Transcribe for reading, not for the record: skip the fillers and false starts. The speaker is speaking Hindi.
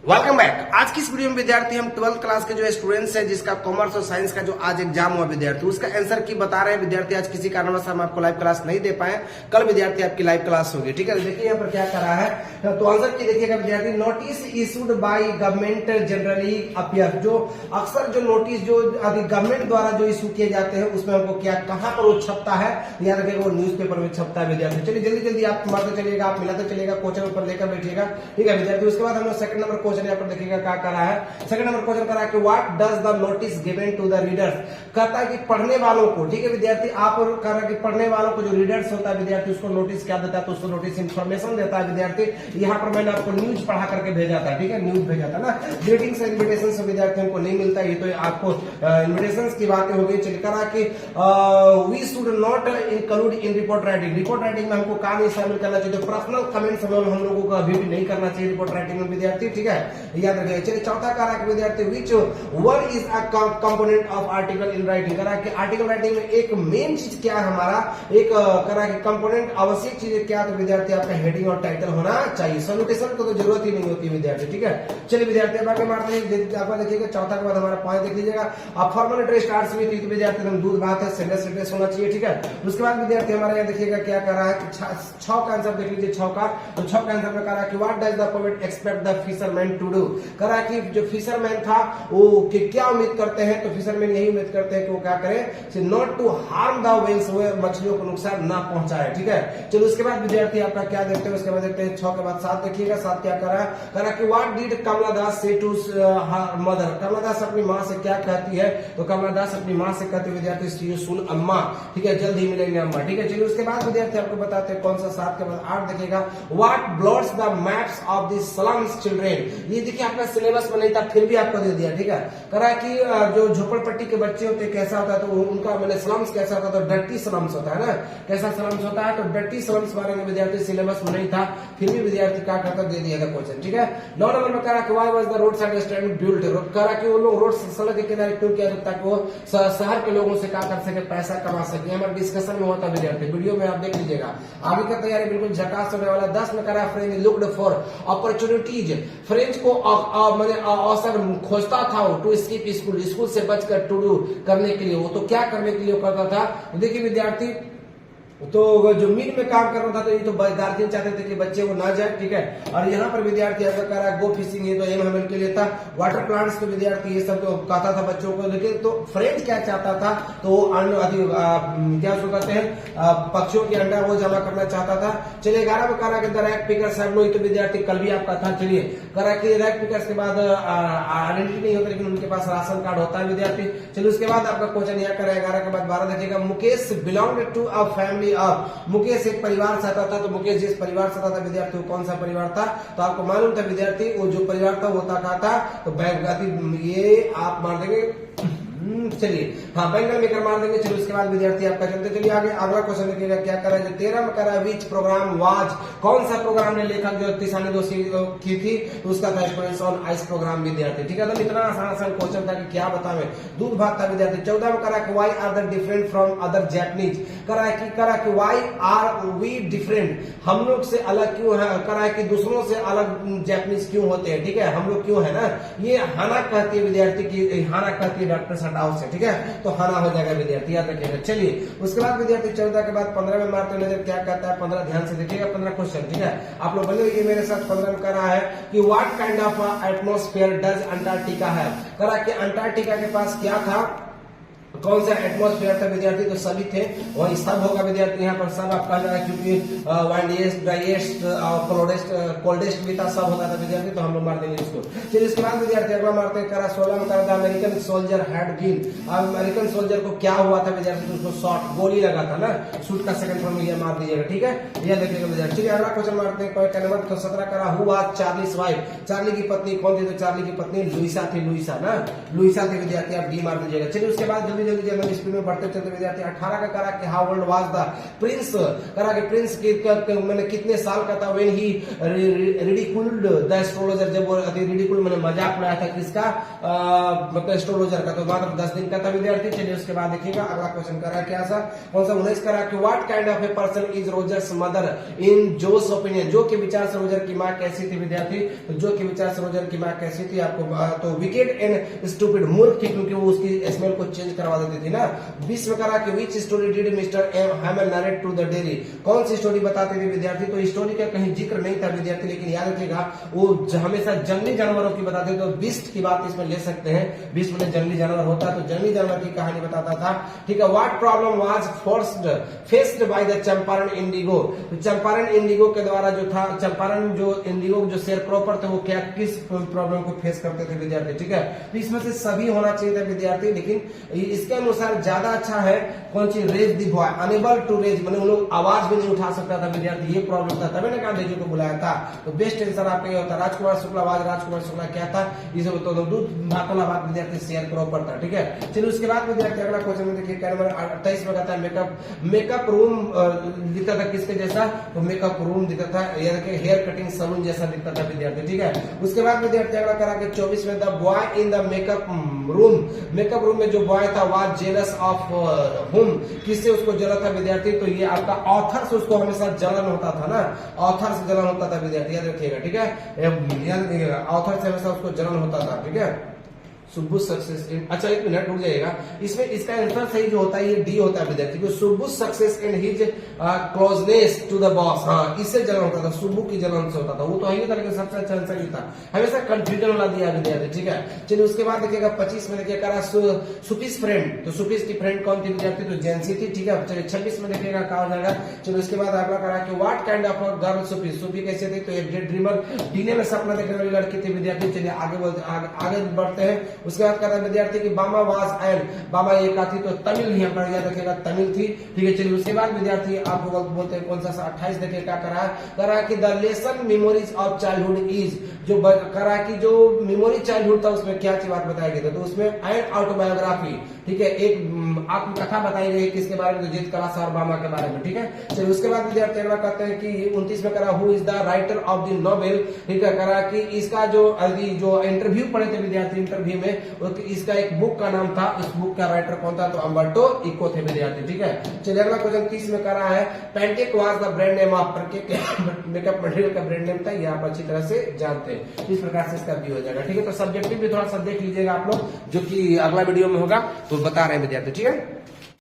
Welcome back. आज की इस वीडियो में विद्यार्थी हम 12th क्लास के जो स्टूडेंट्स हैं जिसका कॉमर्स और साइंस का जो आज एग्जाम हुआ विद्यार्थी उसका आंसर की बता रहे हैं विद्यार्थी। आज किसी कारणवश हम आपको लाइव क्लास नहीं दे पाए, कल विद्यार्थी आपकी लाइव क्लास होगी। ठीक है, देखिए यहाँ पर क्या कर रहा है तो आंसर की देखिएगा विद्यार्थी। Notice issued by government generally appear, जो अक्सर जो नोटिस जो गवर्नमेंट द्वारा जो इशू किए जाते हैं उसमें हमको क्या कहाँ पर वो छपता है, याद रखिएगा वो न्यूज़पेपर में छपता है विद्यार्थी। चलिए जल्दी जल्दी आप मारते चलिएगा, आप मिलाते चलिएगा, क्वेश्चन ऊपर लेकर बैठिएगा। ठीक है विद्यार्थी, उसके बाद हम लोग सेकंड नंबर क्वेश्चन यहाँ पर देखिएगा क्या करा है। सेकंड नंबर क्वेश्चन करा है कि what does the notice given to the readers, कहता है कि पढ़ने वालों को। ठीक है विद्यार्थी, आप कह रहे हैं कि पढ़ने वालों को जो रीडर्स होता है विद्यार्थी उसको नोटिस क्या देता है, तो उसको नोटिस इंफॉर्मेशन देता है विद्यार्थी। यहाँ पर मैंने आपको न्यूज पढ़ा करके भेजा था, ठीक है न्यूज भेजा था ना। ग्रीटिंग्स एंड इन्विटेशन से विद्यार्थियों को नहीं मिलता, ये तो आपको इन्विटेशन की बातें हो गई। चलिए करा कि we should not include in report writing, report writing में हमको कहा नहीं शामिल करना चाहिए, तो पर्सनल कमेंट्स हम लोगों को अभी भी नहीं करना चाहिए रिपोर्ट राइटिंग में विद्यार्थी। ठीक है, याद रखिए। चलिए चौथा करा कि विद्यार्थी which one is a component of article in writing, करा कि आर्टिकल राइटिंग में एक मेन चीज क्या है हमारा, एक करा कि कंपोनेंट आवश्यक चीज क्या, तो विद्यार्थी आपका हेडिंग और टाइटल होना चाहिए। सॉल्यूशन को तो जरूरत ही नहीं होती विद्यार्थी। ठीक है, चलिए विद्यार्थी अब आगे मारते हैं। आप देखिएगा चौथा के बाद हमारा पॉइंट देख लीजिएगा। अब फॉर्मल एड्रेस स्टार्ट्स विद तो विद्यार्थी हम दूध भात है सेंटेंस एड्रेस होना चाहिए। ठीक है, उसके बाद विद्यार्थी हमारे यहाँ देखिएगा क्या कर रहा है कि 6 का आंसर देख लीजिए। 6 का, तो 6 का आंसर में कह रहा है कि what does the poet expect the fisherman to do, कह रहा है कि जो फिशरमैन था वो कि क्या उम्मीद करते हैं, तो फिशरमैन यही उम्मीद करते हैं कि वो क्या करें, not to harm the whales, वो मछलियों को नुकसान ना पहुंचाए। ठीक है, चलो उसके बाद विद्यार्थी आपका क्या देखते हैं, उसके बाद देखते हैं 6 के बाद 7 देखिएगा। 7 क्या कर रहा है, कह रहा है कि व्हाट डिड कमला दास से टू मदर, कमला दास अपनी माँ से क्या कहती है, तो कमला दास अपनी माँ से कहती है विद्यार्थी सुन अम्मा। ठीक है, जल्द ही मिलेंगे अम्मा। ठीक है, चलिए उसके बाद विद्यार्थी आपको बताते हैं कौन सा। 7 के बाद 8 देखिएगा। What blots the maps of the slums children, ये देखिए आपका सिलेबस में नहीं था फिर भी आपको दे दिया। ठीक है, करा कि जो झोपड़पट्टी के बच्चे होते हैं कैसा होता है, तो उनका मैंने स्लम्स कैसा होता है, तो डर्टी स्लम्स होता है ना। कैसा स्लम्स होता है, तो डर्टी स्लम्स बारे में विद्यार्थी सिलेबस में नहीं था फिर भी विद्यार्थी क्या करता दे दिया था क्वेश्चन। ठीक है, 9 नंबर में करा कि why was the road side stand built, करा कि वो लोग रोड सड़क के किनारे क्यों किया ताकि वो शहर के लोगों से क्या कर सके, पैसा कमा सके। हमारे डिस्कशन में होता विद्यार्थी, वीडियो में आप देख लीजिएगा। आगे का तैयारी बिल्कुल झकास होने वाला। 10 में करा French looked for opportunities, French को मैंने अवसर खोजता था वो टू स्किप स्कूल, स्कूल से बचकर टू डू करने के लिए, वो तो क्या करने के लिए करता था। देखिए विद्यार्थी, तो जो मीन में काम करना था तो ये तो गार्जियन चाहते थे कि बच्चे वो ना जाए। ठीक है, और यहाँ पर विद्यार्थी ऐसा कर रहा है गो फिशिंग, ये तो एम हमल के लिए था। वाटर प्लांट्स के विद्यार्थी ये सब तो कहता था बच्चों को, लेकिन तो फ्रेंच क्या चाहता था, तो वो क्या उसको कहते हैं पक्षियों के अंडा वो जमा करना चाहता था। चलिए 11 में कहा कि the rag pickers have no, तो विद्यार्थी कल भी आपका था। चलिए करा कि रैक पिकर्स के बाद आइडेंटिटी नहीं होता लेकिन उनके पास राशन कार्ड होता है विद्यार्थी। चलिए उसके बाद आपका क्वेश्चन यहाँ करें 11 के बाद 12 देखिएगा। Mukesh belong to a family of, Mukesh एक परिवार से आता था, तो मुकेश जिस परिवार से आता था विद्यार्थी वो कौन सा परिवार था, तो आपको मालूम था विद्यार्थी वो जो परिवार था वो था था तो ये आप मान देंगे। चलिए हाँ बैंगल मेकर मार देंगे। चलिए उसके बाद विद्यार्थी आपका चलते चलिए आगे। अगला क्वेश्चन देखिएगा क्या करा है। 13 में करा विच प्रोग्राम वाज, कौन सा प्रोग्राम ने लेखक जो तिसानी दोषी की थी, तो उसका था स्टूडेंट्स ऑन आइस प्रोग्राम विद्यार्थी। ठीक है, तो इतना आसान क्वेश्चन था कि क्या बतावे, दूध भात था विद्यार्थी। 14 में करा कि why are the different from other Japanese, करा कि वाई आर वी डिफरेंट, हम लोग से अलग क्यों है, करा कि दूसरों से अलग जैपनीज क्यों होते हैं। ठीक है, हम लोग क्यों है ना, ये हाना कहती है विद्यार्थी की, हाना कहती है डॉक्टर सटाव से। ठीक है, तो हाना हो जाएगा विद्यार्थी, याद रखिएगा। चलिए उसके बाद विद्यार्थी 14 के बाद 15 में मारते नजर क्या कहता है, 15 ध्यान से देखिएगा 15 क्वेश्चन। ठीक है, आप लोग बने मेरे साथ। 15 में करा है कि what kind of atmosphere does Antarctica है, करा कि अंटार्कटिका के पास क्या था, कौन सा एटमॉस्फेयर था विद्यार्थी, तो सभी थे और सब होगा विद्यार्थी। यहाँ पर सब आपका जो है क्योंकि वाइंडिएस्ट ड्राइएस्ट कोल्डेस्ट भी था, सब होता था विद्यार्थी, तो हम लोग मार देंगे इसको। चलिए इसके बाद विद्यार्थी अगला मारते हैं करा 16 में करा American soldier had been, American soldier को क्या हुआ था विद्यार्थी, तो उसको शॉट गोली लगा था ना, शूट का सेकंड फॉर्म ये मार दीजिएगा। ठीक है, यह देखिएगा विद्यार्थी। चलिए अगला क्वेश्चन मारते हैं नंबर 17 करा who was Charlie's wife, Charlie की पत्नी कौन थी, तो चार्ली की पत्नी लुइसा थी, लुइसा ना, लुइसा थी विद्यार्थी, आप डी मार दीजिएगा। चलिए उसके बाद जल्दी जल्दी स्पीड में बढ़ते चलते विद्यार्थी। 18 का करा कि how old was the Prince, करा कि प्रिंस मैंने कितने साल का था, व्हेन ही रिडिकुल्ड द एस्ट्रोलॉजर, जब वो रिडिकुल मैंने मजाक उड़ाया था किसका, मतलब एस्ट्रोलॉजर का, तो मात्र 10 दिन का था विद्यार्थी। चलिए उसके बाद देखिएगा अगला क्वेश्चन कर रहा है क्या सा, कौन सा 19 करा कि what kind of a person is Roger's mother in Jo's opinion, जो के विचार से रोजर की माँ कैसी थी विद्यार्थी, तो जो के विचार से रोजर की माँ कैसी थी आपको, तो विकेट एंड स्टूपिड, मूर्ख थी क्योंकि वो उसकी स्मेल को चेंज करवा देती थी ना। 20 में करा कि which story did mister Hammer narrate to the diary, कौन सी स्टोरी बताते थे विद्यार्थी, तो स्टोरी का कहीं जिक्र नहीं था विद्यार्थी, लेकिन याद रखिएगा वो हमेशा जंगली जानवरों की बताते थे, तो बीस्ट की बात इसमें ले सकते हैं, बीस्ट में जंगली जानवर होता है तो जंगली जानवर की कहानी बताता था। ठीक है, what problem was faced by the Champaran Indigo, तो चंपारण इंडिगो के द्वारा जो था, चंपारण जो इंडिगो जो शेयर क्रॉपर थे वो क्या किस प्रॉब्लम को फेस करते थे विद्यार्थी। ठीक है, तो इसमें से सभी होना चाहिए था विद्यार्थी, लेकिन इसके अनुसार ज्यादा अच्छा है कौन सी, raise the boy unable to raise, मतलब उन लोग आवाज भी नहीं उठा सकता था विद्यार्थी, ये प्रॉब्लम था, तभी ना गांधी को बुलाया था। तो बेस्ट आंसर आपका ये होता, राजकुमार शुक्ला, राजकुमार शुक्ला क्या था, इसे तो बातों विद्यार्थी शेयर क्रॉपर था। ठीक है, चलिए उसके बाद विद्यार्थी अगला क्वेश्चन में देखिए नंबर 28 में कहता है मेकअप रूम दिखता था किसके जैसा, तो मेकअप रूम दिखता था, हेयर कटिंग सलून जैसा दिखता था विद्यार्थी। ठीक है, उसके बाद विद्यार्थी अगला करा के 24 में the boy in the makeup room में जो बॉय था वाज जेलस ऑफ हुम, किससे उसको जलन था विद्यार्थी, तो ये आपका ऑथर से उसको हमेशा जलन होता था ना, ऑथर से जलन होता था विद्यार्थी, याद रखिएगा। ठीक है, याद रखिएगा ऑथर से हमेशा उसको जलन होता था। ठीक है, सुब्बू सक्सेस इन, अच्छा एक मिनट रुक जाइएगा, इसमें इसका आंसर सही जो होता है ये डी होता है विद्यार्थी, क्योंकि Subbu success in his closeness to the boss, हाँ इससे जलन होता था, सुब्बू की जलन से होता था, वो तो है था, लेकिन सबसे अच्छा आंसर ही था, हमेशा कंफ्यूजन वाला दिया विद्यार्थी। ठीक है, चलिए उसके बाद देखिएगा 25 में देखिए करा सुपीस फ्रेंड, तो सुपीस की फ्रेंड कौन थी विद्यार्थी, तो जेंसी थी। ठीक है, चलिए 26 में देखिएगा क्या हो जाएगा, चलिए उसके बाद अगला करा कि what kind of girl soupy, soupy कैसे थी, तो एक डे ड्रीमर, डीने में सपना देखने वाली लड़की थी विद्यार्थी। चलिए आगे बढ़ते हैं, उसके बाद कह रहा है विद्यार्थी की बामा वाज एंड, बामा एक थी तो तमिल ही हम याद रखिएगा तमिल थी। ठीक है, चलिए उसके बाद विद्यार्थी आपको बोलते हैं कौन सा 28 देखिए क्या करा कि the lesson memories of childhood is, जो करा कि जो मेमोरी चाइल्डहुड था उसमें क्या चीज बात बताई गई थी, तो उसमें एंड ऑटोबायोग्राफी। ठीक है, एक आत्मकथा बताई गई किसके बारे में, जीत कला और बामा के बारे में। ठीक है, चलिए उसके बाद विद्यार्थी अगला कहते हैं कि 29 में करा who is the writer of the novel. ठीक है, करा कि इसका जो इंटरव्यू पढ़े थे विद्यार्थी, इंटरव्यू में इसका एक बुक का नाम था, इस बुक का राइटर कौन था, तो अम्बर्टो इको थे विद्यार्थी। ठीक है, चलिए अगला क्वेश्चन 30 में करा है Pantech was the brand name of, makeup material का ब्रांड नेम था, ये आप अच्छी तरह से जानते हैं, इस प्रकार से इसका भी हो जाएगा। ठीक है, तो सब्जेक्टिव भी थोड़ा सा देख लीजिएगा आप लोग, जो कि अगला वीडियो में होगा तो बता रहे हैं विद्यार्थी। ठीक है।